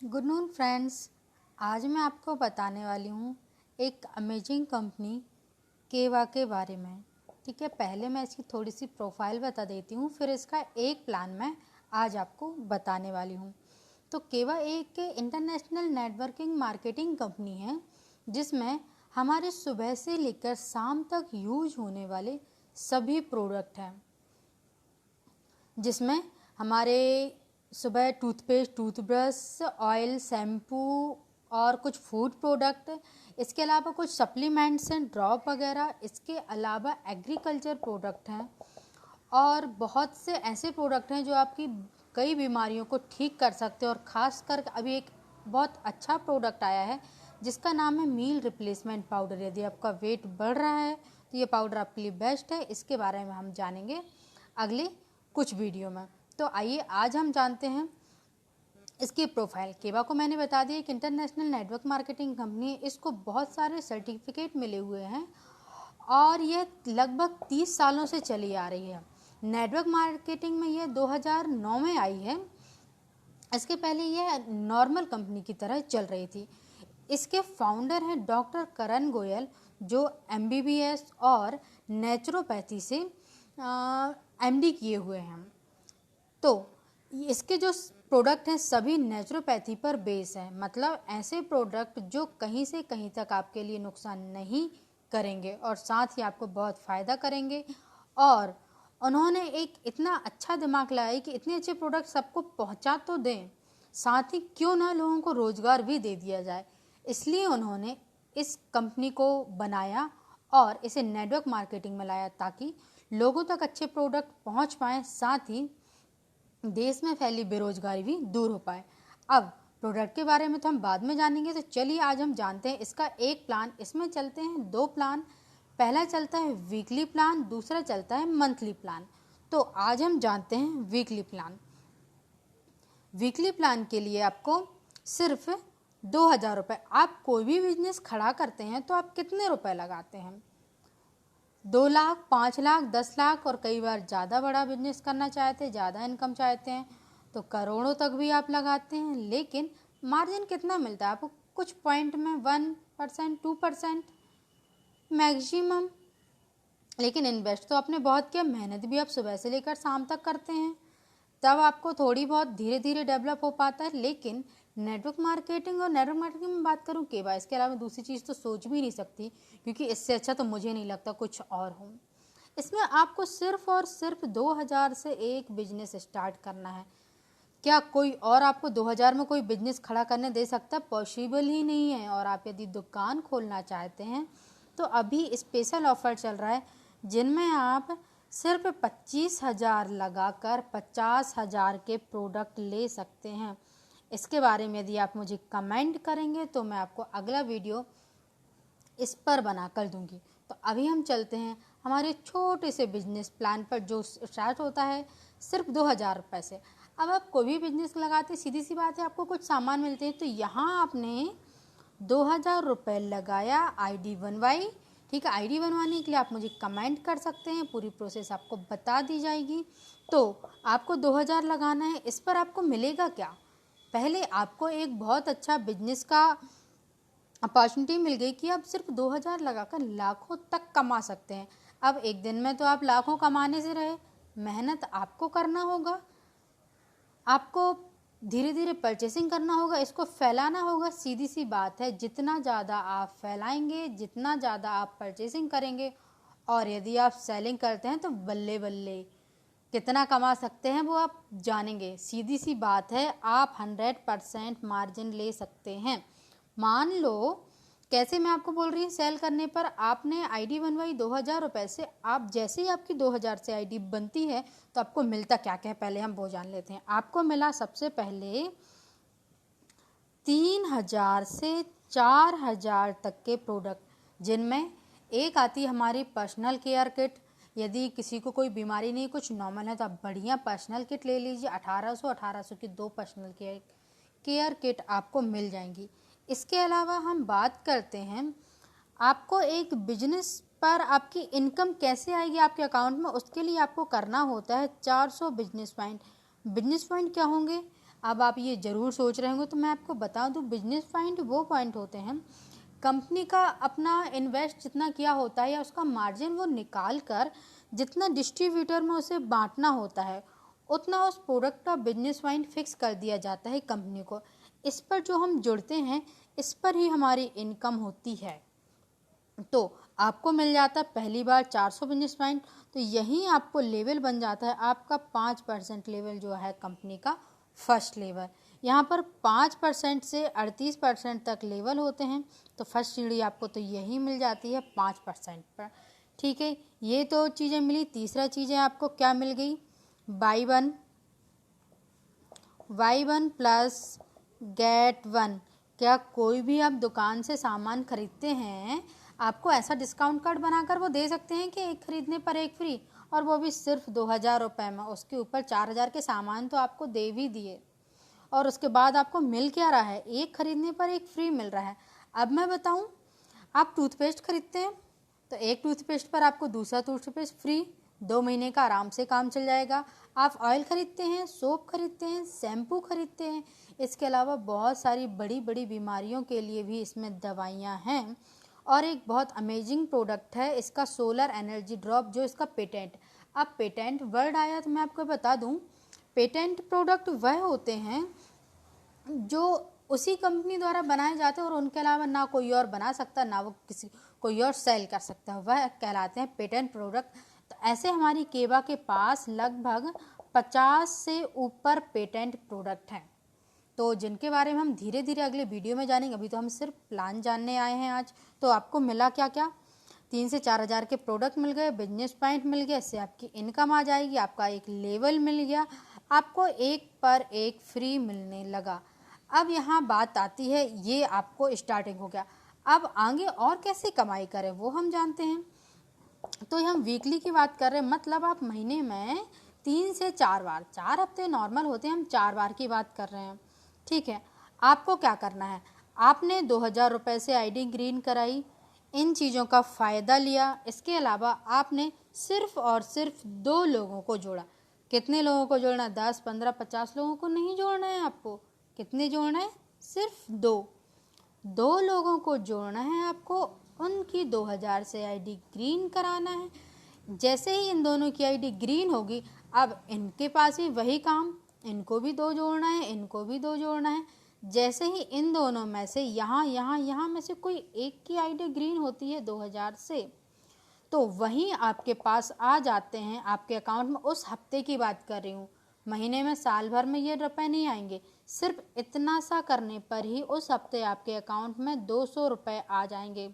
Good noon friends. आज मैं आपको बताने वाली हूँ एक अमेजिंग कंपनी केवा के बारे में। ठीक है, पहले मैं इसकी थोड़ी सी प्रोफाइल बता देती हूँ, फिर इसका एक प्लान मैं आज आपको बताने वाली हूँ। तो केवा एक इंटरनेशनल नेटवर्किंग मार्केटिंग कंपनी है जिसमें हमारे सुबह से लेकर शाम तक यूज होने वाले सभी प्रोडक्ट हैं, जिसमें हमारे सुबह टूथपेस्ट, टूथब्रश, ऑयल, शैम्पू और कुछ फूड प्रोडक्ट, इसके अलावा कुछ सप्लीमेंट्स हैं, ड्रॉप वगैरह, इसके अलावा एग्रीकल्चर प्रोडक्ट हैं और बहुत से ऐसे प्रोडक्ट हैं जो आपकी कई बीमारियों को ठीक कर सकते हैं। और ख़ास कर अभी एक बहुत अच्छा प्रोडक्ट आया है जिसका नाम है मील रिप्लेसमेंट पाउडर। यदि आपका वेट बढ़ रहा है तो ये पाउडर आपके लिए बेस्ट है। इसके बारे में हम जानेंगे अगले कुछ वीडियो में। तो आइए आज हम जानते हैं इसकी प्रोफाइल। केवा को मैंने बता दिया एक इंटरनेशनल नेटवर्क मार्केटिंग कंपनी है। इसको बहुत सारे सर्टिफिकेट मिले हुए हैं और यह लगभग 30 सालों से चली आ रही है। नेटवर्क मार्केटिंग में यह 2009 में आई है। इसके पहले यह नॉर्मल कंपनी की तरह चल रही थी। इसके फाउंडर हैं डॉक्टर करण गोयल, जो MBBS और नेचुरोपैथी से MD किए हुए हैं। तो इसके जो प्रोडक्ट हैं सभी नेचुरोपैथी पर बेस है, मतलब ऐसे प्रोडक्ट जो कहीं से कहीं तक आपके लिए नुकसान नहीं करेंगे और साथ ही आपको बहुत फ़ायदा करेंगे। और उन्होंने एक इतना अच्छा दिमाग लगाया कि इतने अच्छे प्रोडक्ट सबको पहुंचा तो दें, साथ ही क्यों ना लोगों को रोज़गार भी दे दिया जाए। इसलिए उन्होंने इस कंपनी को बनाया और इसे नेटवर्क मार्केटिंग में लाया ताकि लोगों तक अच्छे प्रोडक्ट पहुंच पाएँ, साथ ही देश में फैली बेरोजगारी भी दूर हो पाए। अब प्रोडक्ट के बारे में तो हम बाद में जानेंगे, तो चलिए आज हम जानते हैं इसका एक प्लान। इसमें चलते हैं दो प्लान, पहला चलता है वीकली प्लान, दूसरा चलता है मंथली प्लान। तो आज हम जानते हैं वीकली प्लान। वीकली प्लान के लिए आपको सिर्फ 2000 रुपये, आप कोई भी बिजनेस खड़ा करते हैं तो आप कितने रुपए लगाते हैं? 2 लाख, 5 लाख, 10 लाख, और कई बार ज़्यादा बड़ा बिजनेस करना चाहते हैं, ज़्यादा इनकम चाहते हैं तो करोड़ों तक भी आप लगाते हैं। लेकिन मार्जिन कितना मिलता है आपको? कुछ पॉइंट में 1%, 2% मैक्सिमम। लेकिन इन्वेस्ट तो आपने बहुत किया, मेहनत भी आप सुबह से लेकर शाम तक करते हैं, तब आपको थोड़ी बहुत धीरे धीरे डेवलप हो पाता है। लेकिन नेटवर्क मार्केटिंग में बात करूं केवा, इसके अलावा दूसरी चीज़ तो सोच भी नहीं सकती, क्योंकि इससे अच्छा तो मुझे नहीं लगता कुछ और हो। इसमें आपको सिर्फ और सिर्फ 2000 से एक बिजनेस स्टार्ट करना है। क्या कोई और आपको 2000 में कोई बिजनेस खड़ा करने दे सकता? पॉसिबल ही नहीं है। और आप यदि दुकान खोलना चाहते हैं तो अभी स्पेशल ऑफर चल रहा है जिनमें आप सिर्फ 25,000 लगाकर 50,000 के प्रोडक्ट ले सकते हैं। इसके बारे में यदि आप मुझे कमेंट करेंगे तो मैं आपको अगला वीडियो इस पर बना कर दूंगी। तो अभी हम चलते हैं हमारे छोटे से बिजनेस प्लान पर, जो स्टार्ट होता है सिर्फ 2000 रुपये से। अब आप कोई भी बिजनेस लगाते, सीधी सी बात है, आपको कुछ सामान मिलते हैं, तो यहाँ आपने 2000 रुपये लगाया, ID बनवाई। ठीक है, ID बनवाने के लिए आप मुझे कमेंट कर सकते हैं, पूरी प्रोसेस आपको बता दी जाएगी। तो आपको 2000 लगाना है। इस पर आपको मिलेगा क्या? पहले आपको एक बहुत अच्छा बिजनेस का अपॉर्चुनिटी मिल गई कि आप सिर्फ 2000 लगाकर लाखों तक कमा सकते हैं। अब एक दिन में तो आप लाखों कमाने से रहे, मेहनत आपको करना होगा, आपको धीरे धीरे परचेसिंग करना होगा, इसको फैलाना होगा। सीधी सी बात है, जितना ज़्यादा आप फैलाएंगे, जितना ज़्यादा आप परचेसिंग करेंगे, और यदि आप सेलिंग करते हैं तो बल्ले बल्ले कितना कमा सकते हैं वो आप जानेंगे। सीधी सी बात है, आप 100% मार्जिन ले सकते हैं। मान लो, कैसे मैं आपको बोल रही हूँ, सेल करने पर आपने ID बनवाई 2000 रुपये से, आप जैसे ही आपकी 2000 से ID बनती है तो आपको मिलता क्या क्या है पहले हम वो जान लेते हैं। आपको मिला सबसे पहले 3000 से 4000 तक के प्रोडक्ट, जिनमें एक आती है हमारी पर्सनल केयर किट। यदि किसी को कोई बीमारी नहीं, कुछ नॉर्मल है, तो आप बढ़िया पर्सनल किट ले लीजिए। 1800 की 2 पर्सनल केयर किट आपको मिल जाएंगी। इसके अलावा हम बात करते हैं आपको एक बिजनेस पर आपकी इनकम कैसे आएगी आपके अकाउंट में। उसके लिए आपको करना होता है 400 बिजनेस पॉइंट। बिजनेस पॉइंट क्या होंगे? अब आप ये ज़रूर सोच रहे होंगे, तो मैं आपको बता दूं, बिजनेस पॉइंट वो पॉइंट होते हैं कंपनी का अपना इन्वेस्ट जितना किया होता है या उसका मार्जिन वो निकाल कर जितना डिस्ट्रीब्यूटर में उसे बांटना होता है, उतना उस प्रोडक्ट का बिजनेस पॉइंट फिक्स कर दिया जाता है कंपनी को। इस पर जो हम जुड़ते हैं, इस पर ही हमारी इनकम होती है। तो आपको मिल जाता है पहली बार 400 बिजनेस पॉइंट, तो यहीं आपको लेवल बन जाता है आपका 5% लेवल जो है कंपनी का फर्स्ट लेवल। यहाँ पर 5% से 38% तक लेवल होते हैं, तो फर्स्ट सीढ़ी आपको तो यही मिल जाती है 5% पर। ठीक है, ये तो चीज़ें मिली। तीसरा चीज़ें आपको क्या मिल गई, by one plus get one. क्या कोई भी आप दुकान से सामान खरीदते हैं, आपको ऐसा डिस्काउंट कार्ड बनाकर वो दे सकते हैं कि एक खरीदने पर एक फ्री, और वो भी सिर्फ 2000 रुपये में। उसके ऊपर 4000 के सामान तो आपको दे भी दिए, और उसके बाद आपको मिल क्या रहा है, एक खरीदने पर एक फ्री मिल रहा है। अब मैं बताऊं, आप टूथपेस्ट खरीदते हैं तो एक टूथपेस्ट पर आपको दूसरा टूथपेस्ट फ्री, 2 महीने का आराम से काम चल जाएगा। आप ऑयल खरीदते हैं, सोप खरीदते हैं, शैम्पू खरीदते हैं, इसके अलावा बहुत सारी बड़ी बड़ी बीमारियों के लिए भी इसमें दवाइयाँ हैं। और एक बहुत अमेजिंग प्रोडक्ट है इसका, सोलर एनर्जी ड्रॉप, जो इसका पेटेंट, अब पेटेंट वर्ड आया तो मैं आपको बता दूं, पेटेंट प्रोडक्ट वह होते हैं जो उसी कंपनी द्वारा बनाए जाते हैं और उनके अलावा ना कोई और बना सकता, ना वो कोई और सेल कर सकता है, वह कहलाते हैं पेटेंट प्रोडक्ट। तो ऐसे हमारी केबा के पास लगभग 50 से ऊपर पेटेंट प्रोडक्ट हैं, तो जिनके बारे में हम धीरे धीरे अगले वीडियो में जानेंगे। अभी तो हम सिर्फ प्लान जानने आए हैं आज। तो आपको मिला क्या क्या, 3 से 4 हज़ार के प्रोडक्ट मिल गए, बिजनेस पॉइंट मिल गया, इससे आपकी इनकम आ जाएगी, आपका एक लेवल मिल गया, आपको एक पर एक फ्री मिलने लगा। अब यहाँ बात आती है, ये आपको स्टार्टिंग हो गया, अब आगे और कैसे कमाई करें वो हम जानते हैं। तो हम वीकली की बात कर रहे हैं, मतलब आप महीने में 3 से 4 बार, 4 हफ्ते नॉर्मल होते हैं, हम 4 बार की बात कर रहे हैं। ठीक है, आपको क्या करना है, आपने 2000 रुपये से आईडी ग्रीन कराई, इन चीज़ों का फ़ायदा लिया, इसके अलावा आपने सिर्फ और सिर्फ 2 लोगों को जोड़ा। कितने लोगों को जोड़ना, 10, 15, 50 लोगों को नहीं जोड़ना है आपको। कितने जोड़ना है, सिर्फ 2 लोगों को जोड़ना है आपको, उनकी 2000 से आईडी ग्रीन कराना है। जैसे ही इन दोनों की आईडी ग्रीन होगी, अब इनके पास भी वही काम, इनको भी 2 जोड़ना है, इनको भी 2 जोड़ना है। जैसे ही इन दोनों में से यहाँ में से कोई एक की आईडी ग्रीन होती है 2000 से, तो वहीं आपके पास आ जाते हैं आपके अकाउंट में। उस हफ्ते की बात कर रही हूँ, महीने में, साल भर में ये रुपए नहीं आएंगे, सिर्फ इतना सा करने पर ही उस हफ्ते आपके अकाउंट में 200 रुपये आ जाएंगे।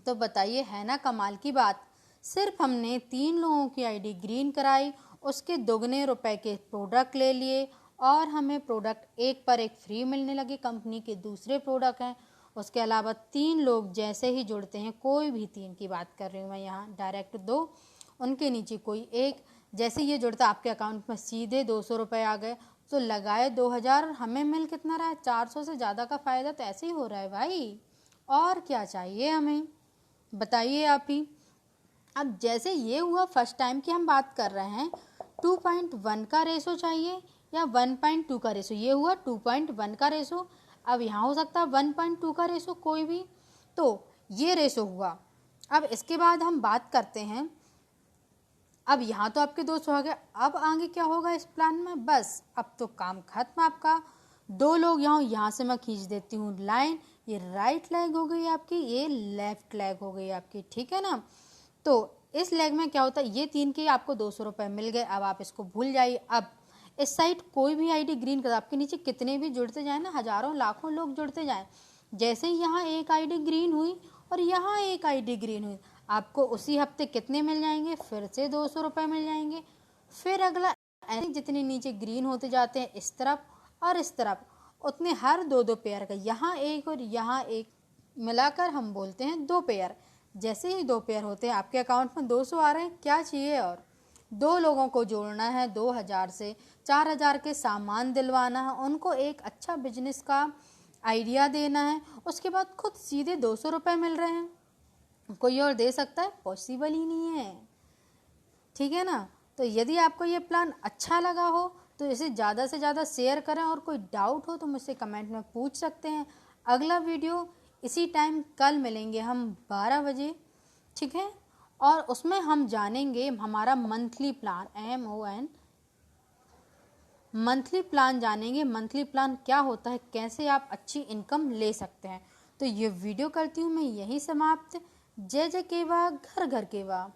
तो बताइए, है ना कमाल की बात। सिर्फ हमने 3 लोगों की आईडी ग्रीन कराई, उसके दोगुने रुपए के प्रोडक्ट ले लिए, और हमें प्रोडक्ट एक पर एक फ्री मिलने लगे, कंपनी के दूसरे प्रोडक्ट हैं। उसके अलावा 3 लोग जैसे ही जुड़ते हैं, कोई भी 3 की बात कर रही हूँ मैं यहाँ, डायरेक्ट 2, उनके नीचे कोई एक, जैसे ये जुड़ता आपके अकाउंट में सीधे 200 रुपये आ गए। तो लगाए 2000, हमें मिल कितना रहा है, 400 से ज़्यादा का फ़ायदा तो ऐसे ही हो रहा है भाई, और क्या चाहिए हमें, बताइए आप ही। अब जैसे ये हुआ फर्स्ट टाइम की हम बात कर रहे हैं, 2.1 का रेशो चाहिए या 1.2 का रेशो, ये हुआ 2.1 का रेशो। अब यहाँ हो सकता है 1.2 का रेशो, कोई भी, तो ये रेशो हुआ। अब इसके बाद हम बात करते हैं, अब यहाँ तो आपके 200 हो गए, अब आगे क्या होगा इस प्लान में, बस अब तो काम खत्म आपका। 2 लोग यहाँ से मैं खींच देती हूँ लाइन, ये राइट लेग हो गई आपकी, ये लेफ्ट लेग हो गई आपकी, ठीक है ना। तो इस लेग में क्या होता है, ये 3 के आपको 200 रुपये मिल गए, अब आप इसको भूल जाइए। अब इस साइड कोई भी आईडी ग्रीन कर, आपके नीचे कितने भी जुड़ते जाए ना, हज़ारों लाखों लोग जुड़ते जाएं, जैसे ही यहाँ एक आईडी ग्रीन हुई और यहाँ एक आईडी ग्रीन हुई, आपको उसी हफ्ते कितने मिल जाएंगे, फिर से 200 रुपये मिल जाएंगे। फिर अगला, ऐसे जितने नीचे ग्रीन होते जाते हैं इस तरफ और इस तरफ, उतने हर 2-2 पेयर का, यहाँ एक और यहाँ एक, मिलाकर हम बोलते हैं 2 पेयर। जैसे ही 2 पेयर होते हैं, आपके अकाउंट में 200 आ रहे हैं, क्या चाहिए और, 2 लोगों को जोड़ना है, 2000 से 4000 के सामान दिलवाना है, उनको एक अच्छा बिजनेस का आइडिया देना है, उसके बाद खुद सीधे 200 रुपये मिल रहे हैं। कोई और दे सकता है, पॉसिबल ही नहीं है, ठीक है ना। तो यदि आपको ये प्लान अच्छा लगा हो तो इसे ज़्यादा से ज़्यादा शेयर करें, और कोई डाउट हो तो मुझसे कमेंट में पूछ सकते हैं। अगला वीडियो इसी टाइम कल मिलेंगे हम 12 बजे, ठीक है। और उसमें हम जानेंगे हमारा monthly plan, MON monthly plan जानेंगे। मंथली प्लान क्या होता है, कैसे आप अच्छी इनकम ले सकते हैं। तो ये वीडियो करती हूँ मैं यहीं समाप्त। जय जय केवा, घर घर केवा।